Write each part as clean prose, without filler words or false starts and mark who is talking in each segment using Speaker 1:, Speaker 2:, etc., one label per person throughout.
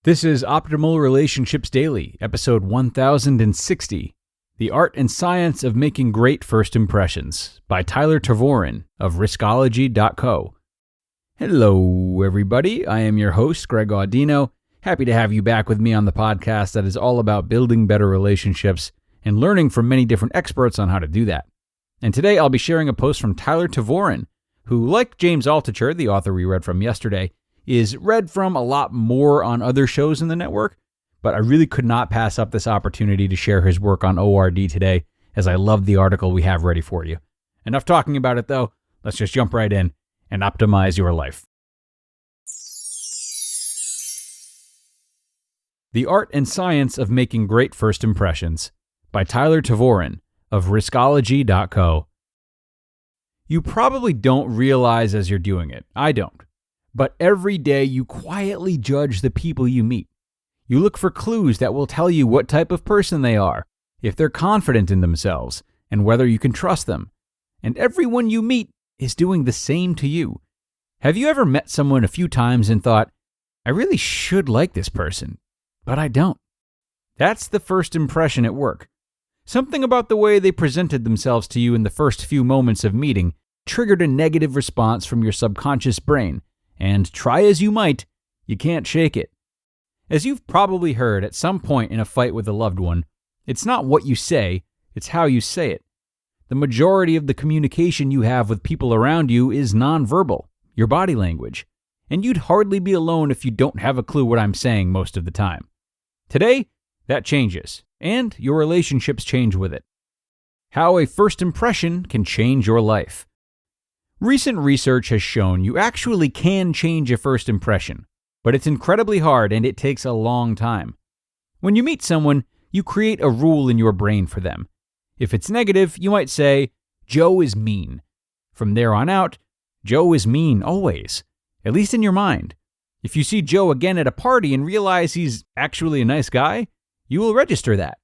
Speaker 1: This is Optimal Relationships Daily, episode 1060, The Art and Science of Making Great First Impressions, by Tervooren of Riskology.co. Hello, everybody. I am your host, Greg Audino. Happy to have you back with me on the podcast that is all about building better relationships and learning from many different experts on how to do that. And today I'll be sharing a post from Tervooren, who, like James Altucher, the author we read from yesterday, is read from a lot more on other shows in the network, but I really could not pass up this opportunity to share his work on ORD today, as I love the article we have ready for you. Enough talking about it, though. Let's just jump right in and optimize your life. The Art and Science of Making Great First Impressions, by Tervooren of Riskology.co. You probably don't realize as you're doing it. I don't. But every day you quietly judge the people you meet. You look for clues that will tell you what type of person they are, if they're confident in themselves, and whether you can trust them. And everyone you meet is doing the same to you. Have you ever met someone a few times and thought, I really should like this person, but I don't? That's the first impression at work. Something about the way they presented themselves to you in the first few moments of meeting triggered a negative response from your subconscious brain. And try as you might, you can't shake it. As you've probably heard at some point in a fight with a loved one, it's not what you say, it's how you say it. The majority of the communication you have with people around you is nonverbal, your body language. And you'd hardly be alone if you don't have a clue what I'm saying most of the time. Today, that changes, and your relationships change with it. How a first impression can change your life. Recent research has shown you actually can change a first impression, but it's incredibly hard and it takes a long time. When you meet someone, you create a rule in your brain for them. If it's negative, you might say, Joe is mean. From there on out, Joe is mean always, at least in your mind. If you see Joe again at a party and realize he's actually a nice guy, you will register that.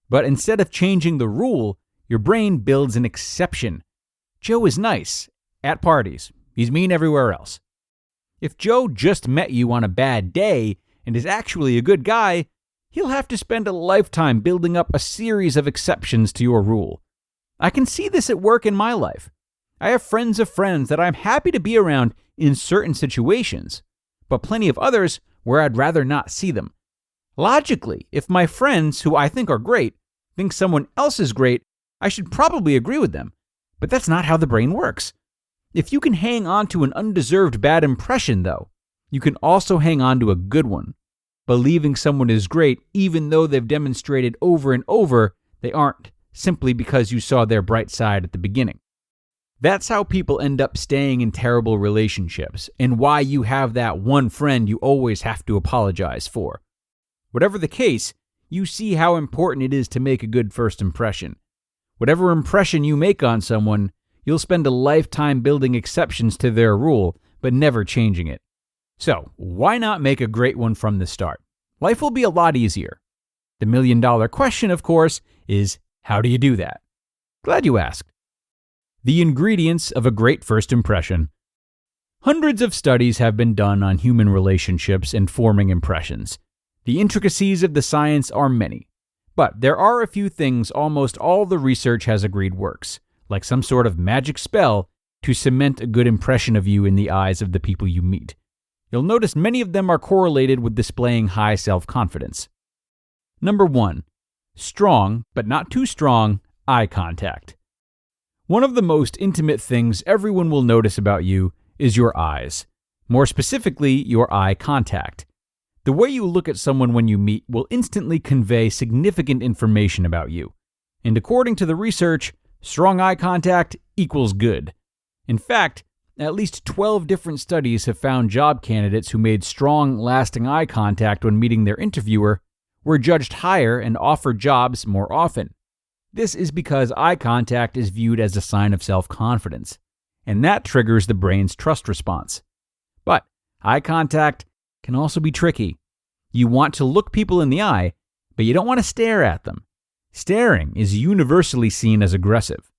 Speaker 1: But instead of changing the rule, your brain builds an exception. Joe is nice. At parties. He's mean everywhere else. If Joe just met you on a bad day and is actually a good guy, he'll have to spend a lifetime building up a series of exceptions to your rule. I can see this at work in my life. I have friends of friends that I'm happy to be around in certain situations, but plenty of others where I'd rather not see them. Logically, if my friends, who I think are great, think someone else is great, I should probably agree with them. But that's not how the brain works. If you can hang on to an undeserved bad impression, though, you can also hang on to a good one. Believing someone is great even though they've demonstrated over and over they aren't, simply because you saw their bright side at the beginning. That's how people end up staying in terrible relationships, and why you have that one friend you always have to apologize for. Whatever the case, you see how important it is to make a good first impression. Whatever impression you make on someone, you'll spend a lifetime building exceptions to their rule, but never changing it. So, why not make a great one from the start? Life will be a lot easier. The million-dollar question, of course, is how do you do that? Glad you asked. The ingredients of a great first impression. Hundreds of studies have been done on human relationships and forming impressions. The intricacies of the science are many, but there are a few things almost all the research has agreed works, like some sort of magic spell to cement a good impression of you in the eyes of the people you meet. You'll notice many of them are correlated with displaying high self-confidence. Number 1. Strong, but not too strong, eye contact. One of the most intimate things everyone will notice about you is your eyes. More specifically, your eye contact. The way you look at someone when you meet will instantly convey significant information about you. And according to the research, strong eye contact equals good. In fact, at least 12 different studies have found job candidates who made strong, lasting eye contact when meeting their interviewer were judged higher and offered jobs more often. This is because eye contact is viewed as a sign of self-confidence, and that triggers the brain's trust response. But eye contact can also be tricky. You want to look people in the eye, but you don't want to stare at them. Staring is universally seen as aggressive.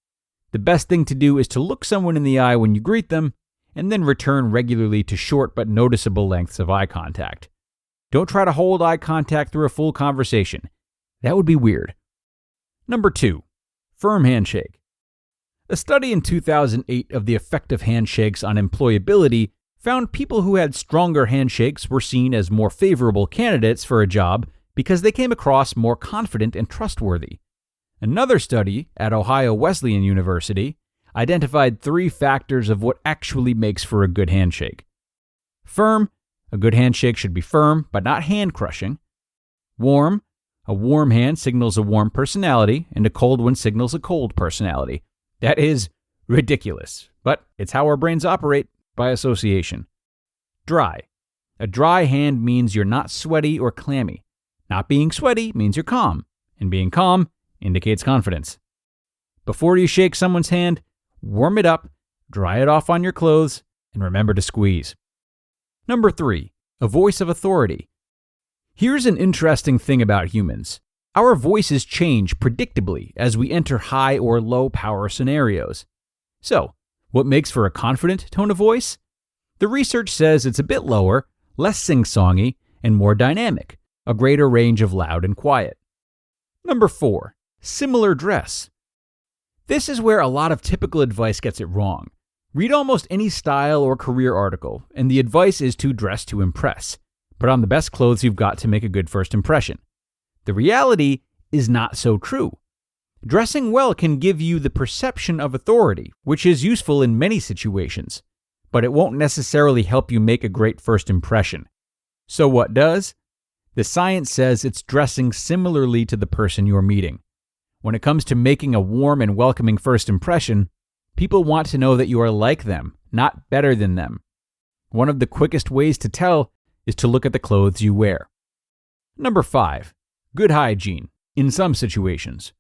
Speaker 1: The best thing to do is to look someone in the eye when you greet them, and then return regularly to short but noticeable lengths of eye contact. Don't try to hold eye contact through a full conversation. That would be weird. Number 2, firm handshake. A study in 2008 of the effect of handshakes on employability found people who had stronger handshakes were seen as more favorable candidates for a job because they came across more confident and trustworthy. Another study at Ohio Wesleyan University identified 3 factors of what actually makes for a good handshake. Firm, a good handshake should be firm but not hand-crushing. Warm, a warm hand signals a warm personality, and a cold one signals a cold personality. That is ridiculous, but it's how our brains operate by association. Dry. A dry hand means you're not sweaty or clammy. Not being sweaty means you're calm, and being calm indicates confidence. Before you shake someone's hand, warm it up, dry it off on your clothes, and remember to squeeze. Number 3, a voice of authority. Here's an interesting thing about humans. Our voices change predictably as we enter high or low power scenarios. So, what makes for a confident tone of voice? The research says it's a bit lower, less sing-songy, and more dynamic, a greater range of loud and quiet. Number 4, similar dress. This is where a lot of typical advice gets it wrong. Read almost any style or career article, and the advice is to dress to impress. Put on the best clothes you've got to make a good first impression. The reality is not so true. Dressing well can give you the perception of authority, which is useful in many situations, but it won't necessarily help you make a great first impression. So what does? The science says it's dressing similarly to the person you're meeting. When it comes to making a warm and welcoming first impression, people want to know that you are like them, not better than them. One of the quickest ways to tell is to look at the clothes you wear. Number 5, good hygiene, in some situations.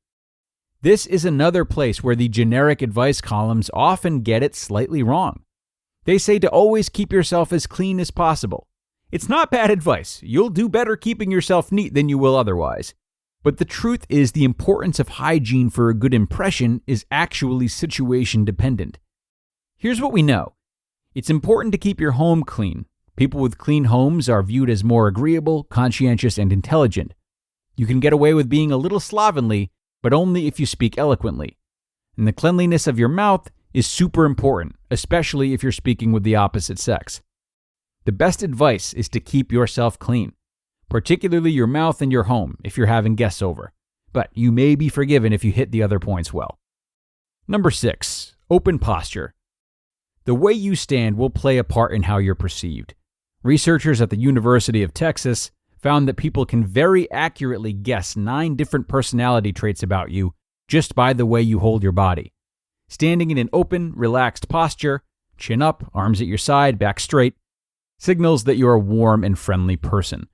Speaker 1: This is another place where the generic advice columns often get it slightly wrong. They say to always keep yourself as clean as possible. It's not bad advice. You'll do better keeping yourself neat than you will otherwise. But the truth is the importance of hygiene for a good impression is actually situation dependent. Here's what we know. It's important to keep your home clean. People with clean homes are viewed as more agreeable, conscientious, and intelligent. You can get away with being a little slovenly, but only if you speak eloquently. And the cleanliness of your mouth is super important, especially if you're speaking with the opposite sex. The best advice is to keep yourself clean, particularly your mouth and your home if you're having guests over, but you may be forgiven if you hit the other points well. Number 6, open posture. The way you stand will play a part in how you're perceived. Researchers at the University of Texas found that people can very accurately guess 9 different personality traits about you just by the way you hold your body. Standing in an open, relaxed posture, chin up, arms at your side, back straight, signals that you're a warm and friendly person.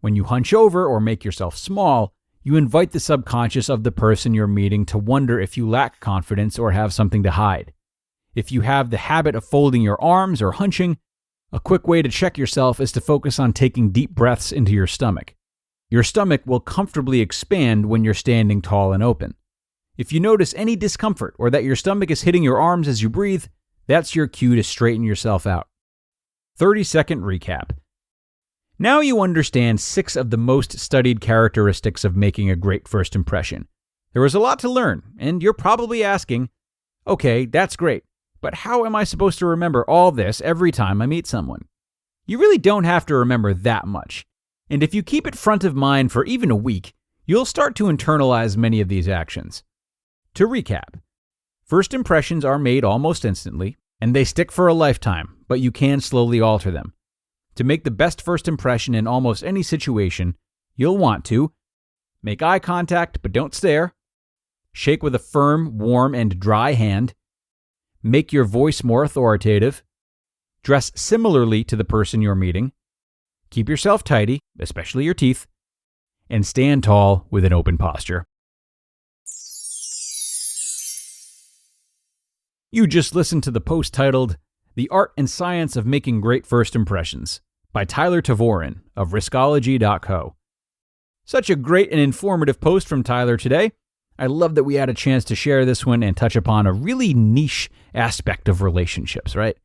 Speaker 1: When you hunch over or make yourself small, you invite the subconscious of the person you're meeting to wonder if you lack confidence or have something to hide. If you have the habit of folding your arms or hunching, a quick way to check yourself is to focus on taking deep breaths into your stomach. Your stomach will comfortably expand when you're standing tall and open. If you notice any discomfort or that your stomach is hitting your arms as you breathe, that's your cue to straighten yourself out. 30-second recap. Now you understand 6 of the most studied characteristics of making a great first impression. There was a lot to learn, and you're probably asking, okay, that's great, but how am I supposed to remember all this every time I meet someone? You really don't have to remember that much, and if you keep it front of mind for even a week, you'll start to internalize many of these actions. To recap, first impressions are made almost instantly, and they stick for a lifetime, but you can slowly alter them. To make the best first impression in almost any situation, you'll want to make eye contact but don't stare, shake with a firm, warm, and dry hand, make your voice more authoritative, dress similarly to the person you're meeting, keep yourself tidy, especially your teeth, and stand tall with an open posture. You just listened to the post titled, The Art and Science of Making Great First Impressions by Tyler Tervooren of Riskology.co. Such a great and informative post from Tyler today. I love that we had a chance to share this one and touch upon a really niche aspect of relationships, right?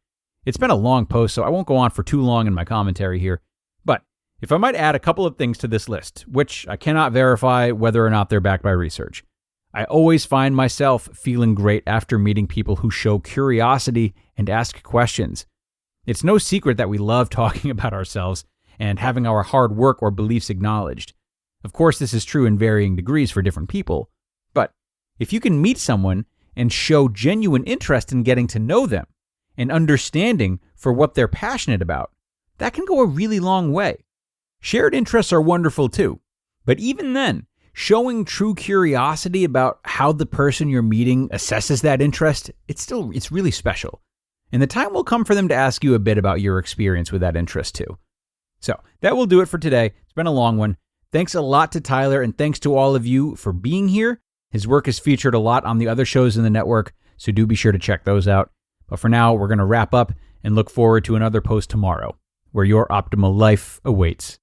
Speaker 1: It's been a long post, so I won't go on for too long in my commentary here. But If I might add a couple of things to this list, which I cannot verify whether or not they're backed by research. I always find myself feeling great after meeting people who show curiosity and ask questions. It's no secret that we love talking about ourselves and having our hard work or beliefs acknowledged. Of course, this is true in varying degrees for different people, but if you can meet someone and show genuine interest in getting to know them and understanding for what they're passionate about, that can go a really long way. Shared interests are wonderful too, but even then, showing true curiosity about how the person you're meeting assesses that interest, it's really special. And the time will come for them to ask you a bit about your experience with that interest too. So that will do it for today. It's been a long one. Thanks a lot to Tyler, and thanks to all of you for being here. His work is featured a lot on the other shows in the network, so do be sure to check those out. But for now, we're going to wrap up and look forward to another post tomorrow, where your optimal life awaits.